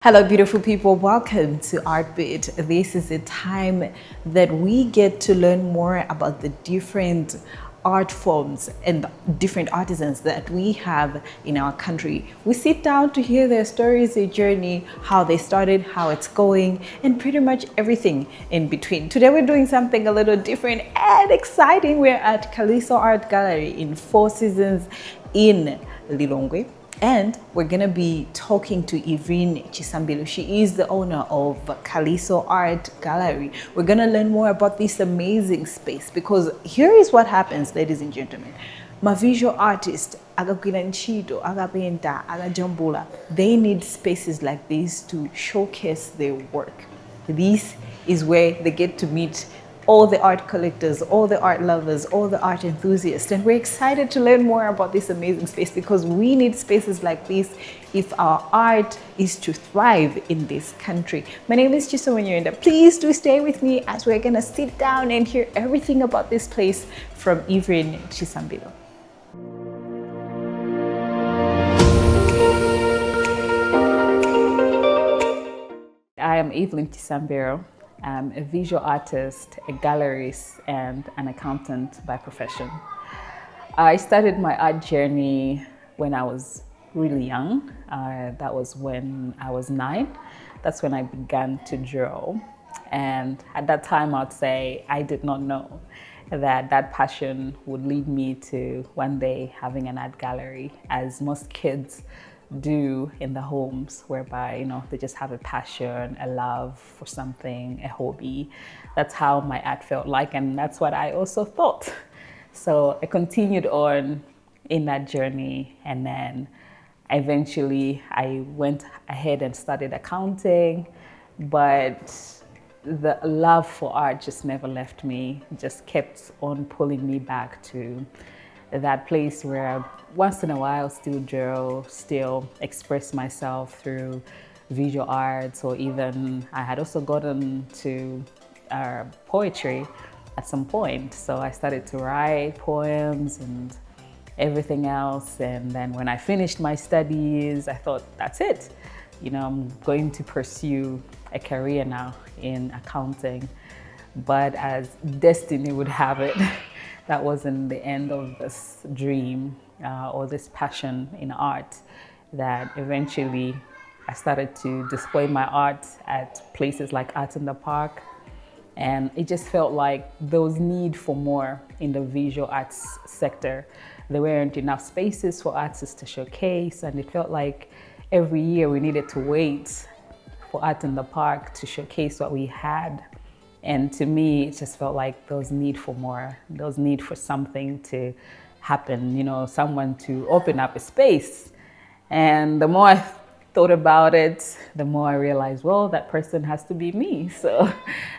Hello, beautiful people. Welcome to Artbeat. This is a time that we get to learn more about the different art forms and different artisans that we have in our country. We sit down to hear their stories, their journey, how they started, how it's going, and pretty much everything in between. Today, we're doing something a little different and exciting. We're at Kaliso Art Gallery in Four Seasons in Lilongwe. And we're gonna be talking to Irene Chisambilo. She is the owner of Kaliso Art Gallery. We're gonna learn more about this amazing space because here is what happens, ladies and gentlemen. My visual artist, Agakwinanchido, Agapenta, Agajambula, they need spaces like this to showcase their work. This is where they get to meet all the art collectors, all the art lovers, all the art enthusiasts. And we're excited to learn more about this amazing space because we need spaces like this if our art is to thrive in this country. My name is Chiso Wenyuenda. Please do stay with me as we're gonna sit down and hear everything about this place from Irene Chisambilo. I am Evelyn Chisambiro. I'm a visual artist, a gallerist, and an accountant by profession. I started my art journey when I was really young. That was when I was 9. That's when I began to draw. And at that time, I'd say I did not know that passion would lead me to one day having an art gallery, as most kids do in the homes, whereby they just have a passion, a love for something, a hobby. That's how my art felt like, and that's what I also thought. So I continued on in that journey, and then eventually I went ahead and studied accounting, but the love for art just never left me, just kept on pulling me back to that place where I once in a while still draw, still express myself through visual arts, or even I had also gotten to poetry at some point. So I started to write poems and everything else. And then when I finished my studies, I thought, that's it. I'm going to pursue a career now in accounting. But as destiny would have it, that wasn't the end of this dream or this passion in art, that eventually I started to display my art at places like Art in the Park. And it just felt like there was need for more in the visual arts sector. There weren't enough spaces for artists to showcase, and it felt like every year we needed to wait for Art in the Park to showcase what we had. And to me, it just felt like there was need for more. There was need for something to happen, someone to open up a space. And the more I thought about it, the more I realized, well, that person has to be me. So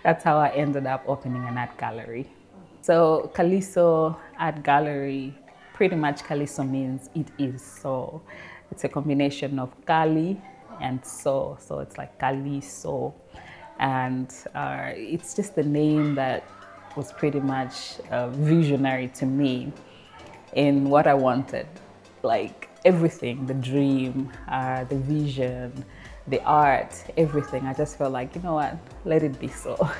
that's how I ended up opening an art gallery. So Kaliso Art Gallery, pretty much Kaliso means it is so. It's a combination of Kali and so. So it's like Kaliso. And it's just the name that was pretty much visionary to me in what I wanted, like everything, the dream, the vision, the art, everything. I just felt like, what, let it be so.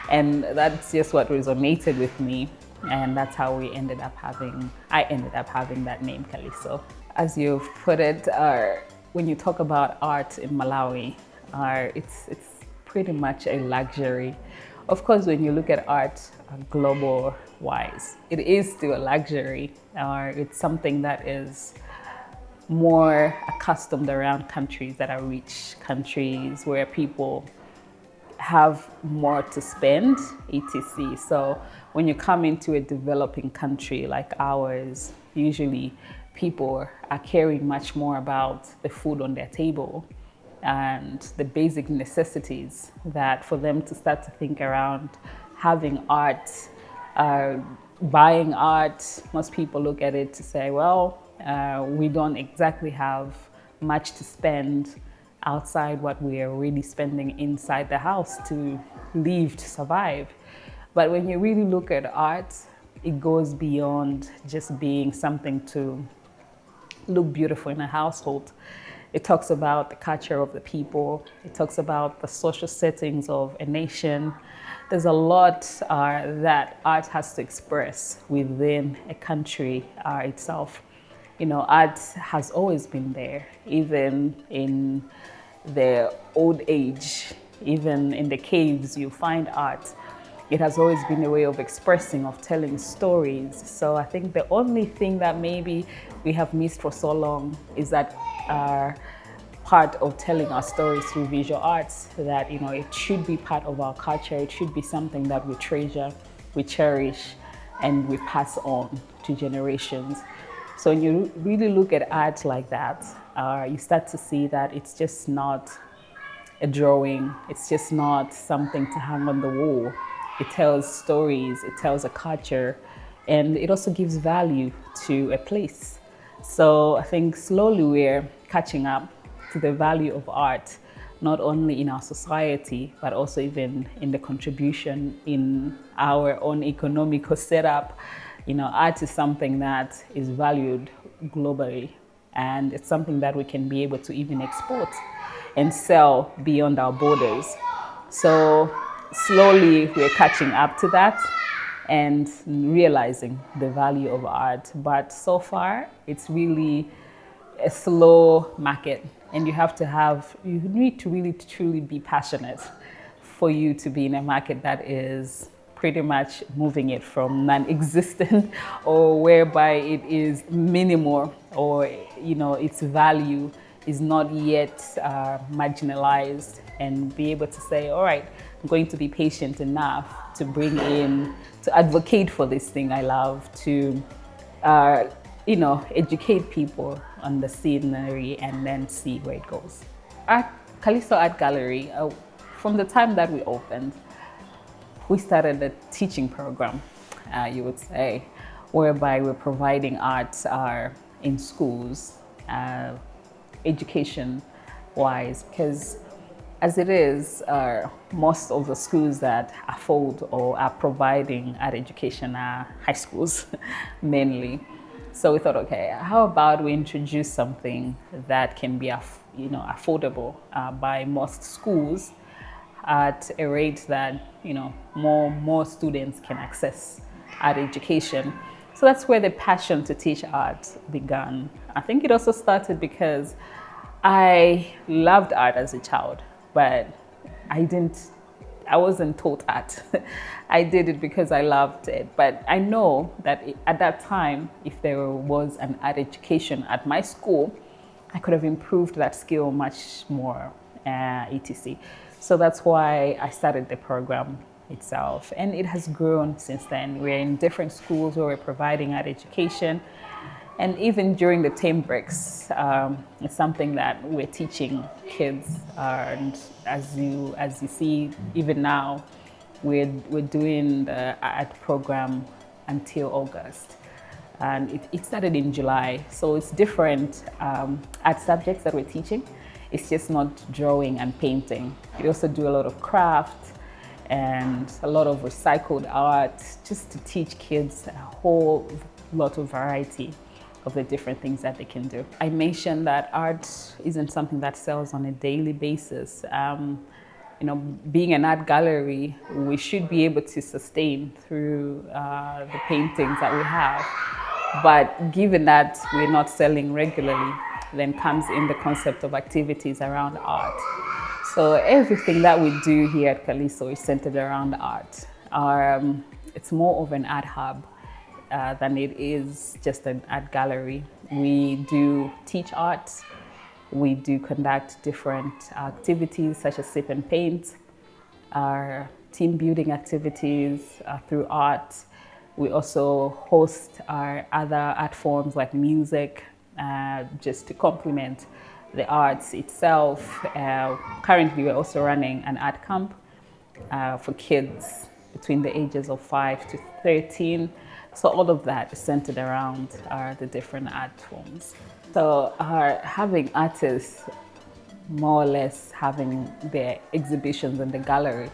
And that's just what resonated with me. And that's how I ended up having that name, Kaliso. As you've put it, when you talk about art in Malawi, it's pretty much a luxury. Of course, when you look at art global wise, it is still a luxury, or it's something that is more accustomed around countries that are rich countries where people have more to spend, etc. So when you come into a developing country like ours, usually people are caring much more about the food on their table and the basic necessities, that for them to start to think around having art, buying art. Most people look at it to say, well, we don't exactly have much to spend outside what we are really spending inside the house to live, to survive. But when you really look at art, it goes beyond just being something to look beautiful in a household. It talks about the culture of the people. It talks about the social settings of a nation. There's a lot that art has to express within a country itself. You know, art has always been there, even in the old age, even in the caves, you find art. It has always been a way of expressing, of telling stories. So I think the only thing that maybe we have missed for so long is that part of telling our stories through visual arts, that, you know, it should be part of our culture. It should be something that we treasure, we cherish, and we pass on to generations. So when you really look at art like that, you start to see that it's just not a drawing. It's just not something to hang on the wall. It tells stories, it tells a culture, and it also gives value to a place. So I think slowly we're catching up to the value of art, not only in our society, but also even in the contribution in our own economical setup. You know, art is something that is valued globally, and it's something that we can be able to even export and sell beyond our borders. So slowly we're catching up to that and realizing the value of art. But so far, it's really a slow market, and you need to really truly be passionate for you to be in a market that is pretty much moving it from non-existent or whereby it is minimal, or, you know, its value is not yet marginalized, and be able to say, all right, I'm going to be patient enough to bring in, to advocate for this thing I love, to you know, educate people on the scenery, and then see where it goes. Kaliso Art Gallery, from the time that we opened, we started a teaching program, you would say, whereby we're providing arts in schools, education-wise, because as it is, most of the schools that afford or are providing art education are high schools, mainly. So we thought, okay, how about we introduce something that can be, you know, affordable by most schools at a rate that, you know, more students can access art education. So that's where the passion to teach art began. I think it also started because I loved art as a child, but I wasn't taught art. I did it because I loved it. But I know that at that time, if there was an art education at my school, I could have improved that skill much more, etc. So that's why I started the program itself. And it has grown since then. We're in different schools where we're providing art education. And even during the term breaks, it's something that we're teaching kids. And as you see, even now, we're doing the art program until August. And it started in July. So it's different art subjects that we're teaching. It's just not drawing and painting. We also do a lot of craft and a lot of recycled art, just to teach kids a whole lot of variety of the different things that they can do. I mentioned that art isn't something that sells on a daily basis. You know, being an art gallery, we should be able to sustain through the paintings that we have. But given that we're not selling regularly, then comes in the concept of activities around art. So everything that we do here at Kaliso is centered around art. It's more of an art hub than it is just an art gallery. We do teach art. We do conduct different activities such as sip and paint, our team building activities through art. We also host our other art forms like music, just to complement the arts itself. Currently, we're also running an art camp for kids between the ages of 5 to 13. So all of that is centered around the different art forms. So having artists more or less having their exhibitions in the gallery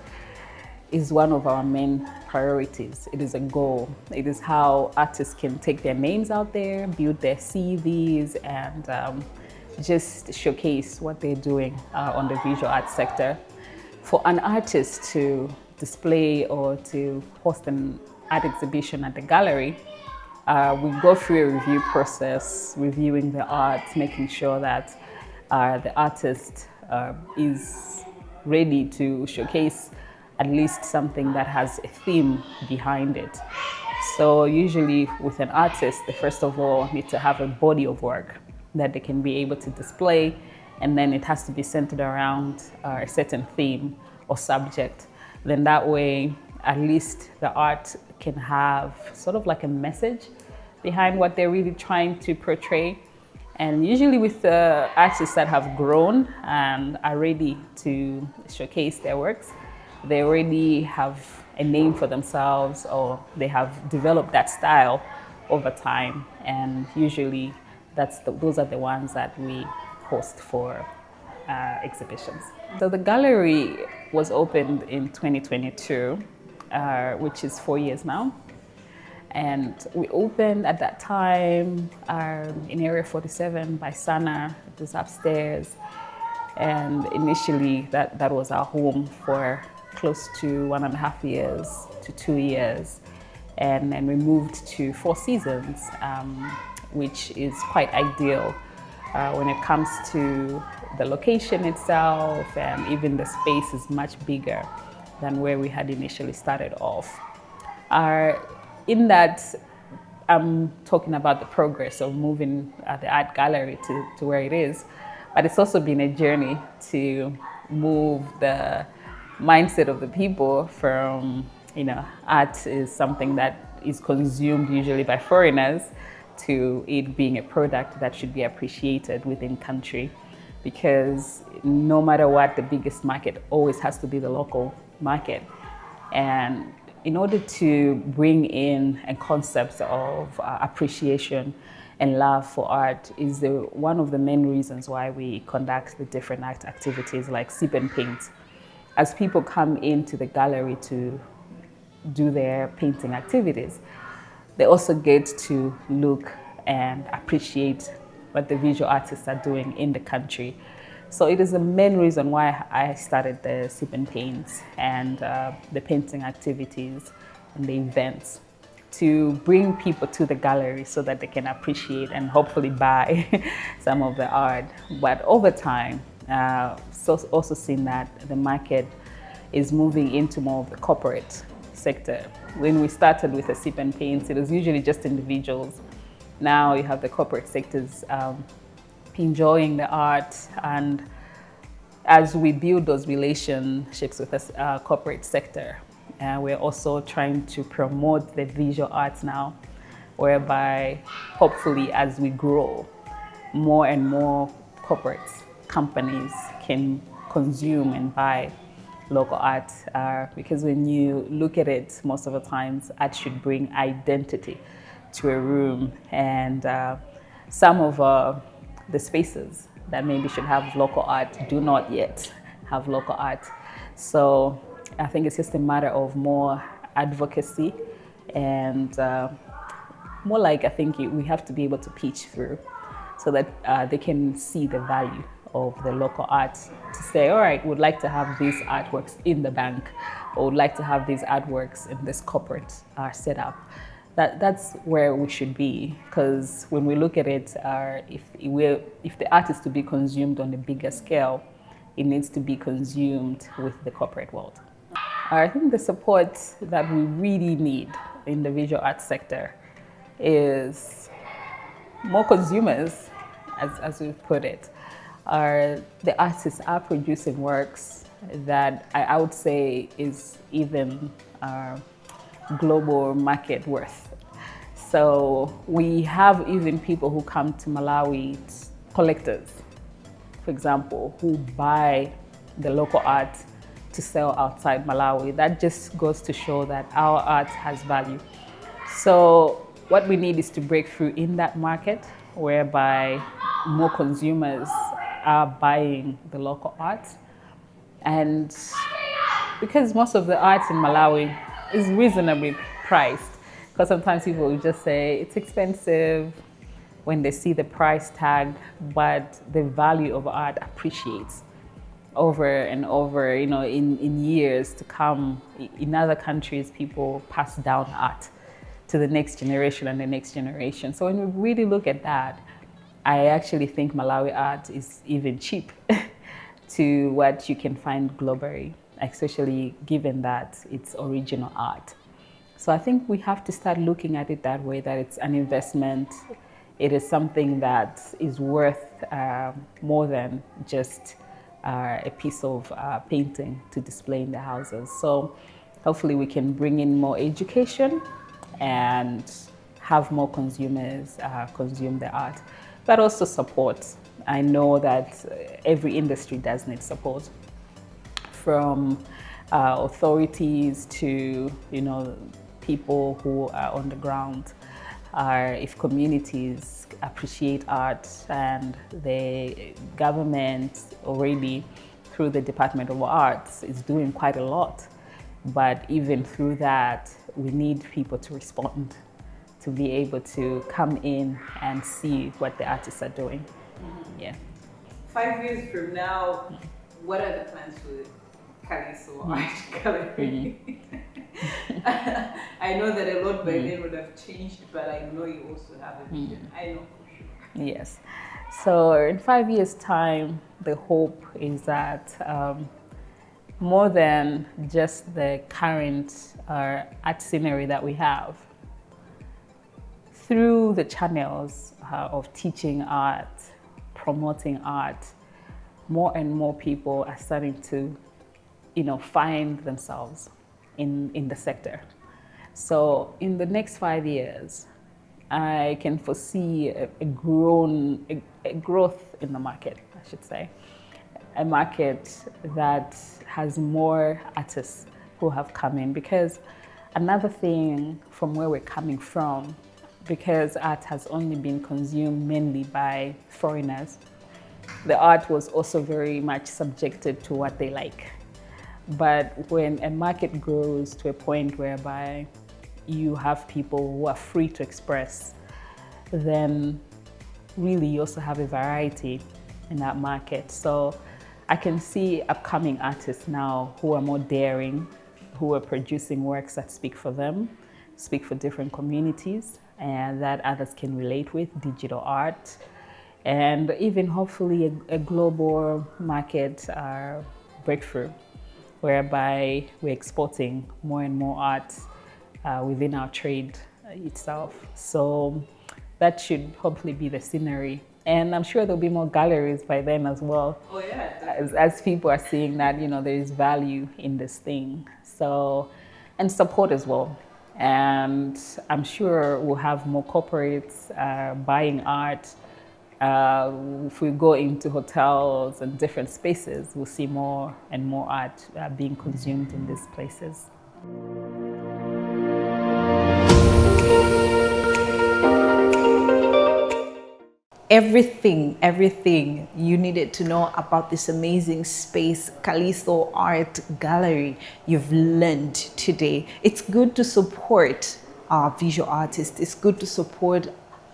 is one of our main priorities. It is a goal. It is how artists can take their names out there, build their CVs, and just showcase what they're doing on the visual arts sector. For an artist to display or to host an art exhibition at the gallery, we go through a review process, reviewing the art, making sure that the artist is ready to showcase at least something that has a theme behind it. So usually with an artist, they first of all need to have a body of work that they can be able to display, and then it has to be centered around a certain theme or subject. Then that way, at least the art can have sort of like a message behind what they're really trying to portray. And usually with the artists that have grown and are ready to showcase their works, they already have a name for themselves, or they have developed that style over time. And usually those are the ones that we host for exhibitions. So the gallery was opened in 2022, which is 4 years now. And we opened at that time in Area 47 by Sana. It was upstairs. And initially that was our home for close to 1.5 years to 2 years. And then we moved to Four Seasons, which is quite ideal when it comes to the location itself, and even the space is much bigger than where we had initially started off. In that, I'm talking about the progress of moving the art gallery to where it is, but it's also been a journey to move the mindset of the people from, art is something that is consumed usually by foreigners, to it being a product that should be appreciated within country. Because no matter what, the biggest market always has to be the local market. And in order to bring in a concept of appreciation and love for art is one of the main reasons why we conduct the different art activities like sip and paint. As people come into the gallery to do their painting activities, they also get to look and appreciate what the visual artists are doing in the country. So it is the main reason why I started the sip and paints and the painting activities and the events, to bring people to the gallery so that they can appreciate and hopefully buy some of the art. But over time, also seen that the market is moving into more of the corporate sector. When we started with the sip and paints, it was usually just individuals. Now you have the corporate sectors enjoying the art, and as we build those relationships with the corporate sector, we're also trying to promote the visual arts now, whereby hopefully as we grow, more and more corporate companies can consume and buy local art, because when you look at it, most of the times art should bring identity to a room, and some of the spaces that maybe should have local art do not yet have local art. So I think it's just a matter of more advocacy and more like, I think we have to be able to pitch through so that they can see the value of the local art, to say, all right, we'd like to have these artworks in the bank, or would like to have these artworks in this corporate setup. That's where we should be, because when we look at it, if the art is to be consumed on a bigger scale, it needs to be consumed with the corporate world. I think the support that we really need in the visual arts sector is more consumers, as we've put it. The artists are producing works that I would say is even global market worth. So we have even people who come to Malawi, collectors, for example, who buy the local art to sell outside Malawi. That just goes to show that our art has value. So what we need is to break through in that market, whereby more consumers are buying the local art. And because most of the art in Malawi is reasonably priced, because sometimes people will just say it's expensive, when they see the price tag, but the value of art appreciates over and over, you know, in years to come. In other countries, people pass down art to the next generation and the next generation. So when we really look at that, I actually think Malawi art is even cheap to what you can find globally, especially given that it's original art. So I think we have to start looking at it that way, that it's an investment. It is something that is worth more than just a piece of painting to display in the houses. So hopefully we can bring in more education and have more consumers consume the art, but also support. I know that every industry does need support, from authorities to, you know, people who are on the ground. If communities appreciate art, and the government already through the Department of Arts is doing quite a lot, but even through that, we need people to respond, to be able to come in and see what the artists are doing. Mm-hmm. Yeah. 5 years from now, what are the plans for Kaliso Art Gallery? I know that a lot by then would have changed, but I know you also have a vision. I know for sure. Yes. So in 5 years' time, the hope is that more than just the current art scenery that we have, through the channels of teaching art, promoting art, more and more people are starting to, you know, find themselves in the sector. So in the next 5 years, I can foresee a growth in the market, I should say. A market that has more artists who have come in, because another thing from where we're coming from, because art has only been consumed mainly by foreigners, the art was also very much subjected to what they like. But when a market grows to a point whereby you have people who are free to express, then really you also have a variety in that market. So I can see upcoming artists now who are more daring, who are producing works that speak for them, speak for different communities, and that others can relate with, digital art, and even hopefully a global market breakthrough, whereby we're exporting more and more art within our trade itself. So that should hopefully be the scenery. And I'm sure there'll be more galleries by then as well. Oh yeah. As people are seeing that, you know, there is value in this thing. So, and support as well. And I'm sure we'll have more corporates buying art. If we go into hotels and different spaces, we'll see more and more art being consumed in these places. Everything you needed to know about this amazing space, Kaliso Art Gallery, you've learned today. It's good to support our visual artists. It's good to support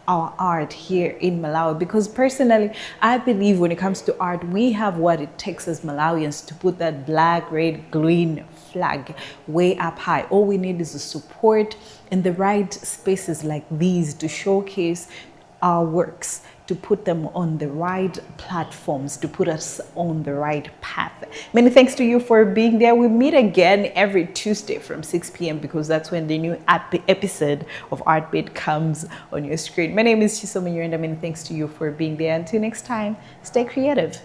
our art here in Malawi, because personally, I believe when it comes to art, we have what it takes as Malawians to put that black, red, green flag way up high. All we need is the support in the right spaces like these to showcase our works, to put them on the right platforms, to put us on the right path. Many thanks to you for being there. We meet again every Tuesday from 6 p.m. because that's when the new episode of Artbeat comes on your screen. My name is Chisomo Yorenda. Many thanks to you for being there. Until next time, stay creative.